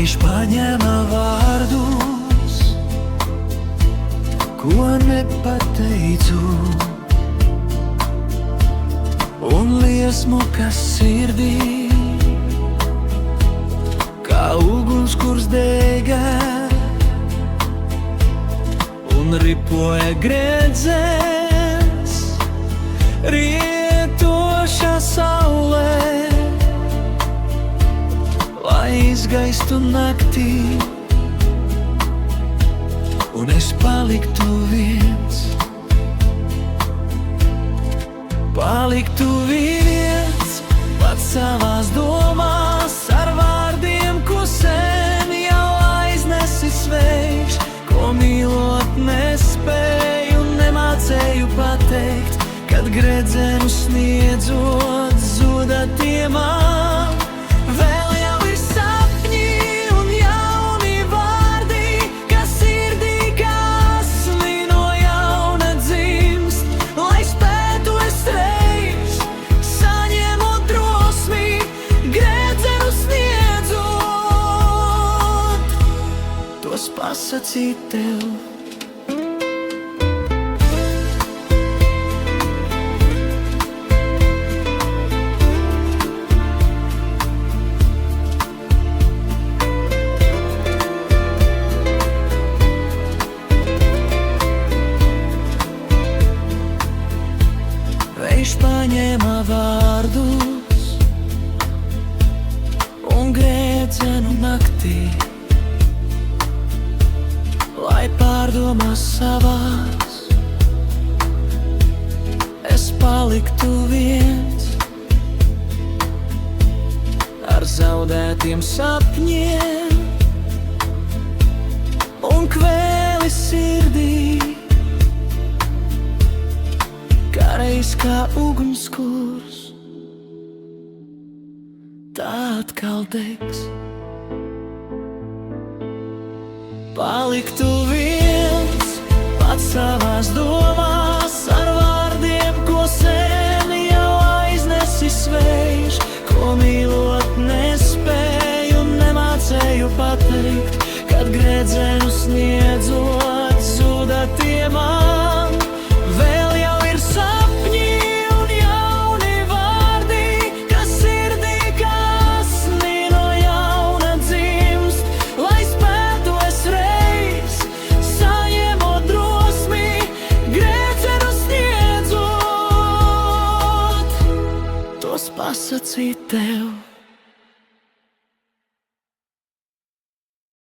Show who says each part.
Speaker 1: Vējš paņēma vārdus, ko nepateicu, un liesmu, kas sirdī kā uguns, kurs dega un ripoja gredzens rietošā saulē, lai izgaistu naktī un es paliktu viens. Paliktu viens pats savās domās, ar vārdiem, ko sen jau aiznesis vējš, ko mīlot nespēju un nemācēju pateikt, kad gredzenu sniedzot zuda tie man. Vēl jau ir sapņi un jauni vārdi, kas sirdī kā asni no jauna dzimst, lai spētu es reiz saņemot drosmi, gredzenu sniedzot, tos pasacīt tev. Vējš paņēma vārdus un grēdzenu naktī, lai pārdomās savās es paliktu viens, ar zaudētiem sapņiem un kvēli sirdī, reiz kā ugunskurs, tā atkal degs. Paliktu viens pats savās domās, ar vārdiem, ko sen jau aiznesis vējš, ko mīlot nespēju un nemācēju pateikt, kad gredzenu sniedzot zuda tie man. Vēl jau ir sapņi un jauni vārdi, kas sirdī kā asni no jauna dzimst, lai spētu es reiz saņemot drosmi, gredzenu sniedzot, tos pasacīt tev.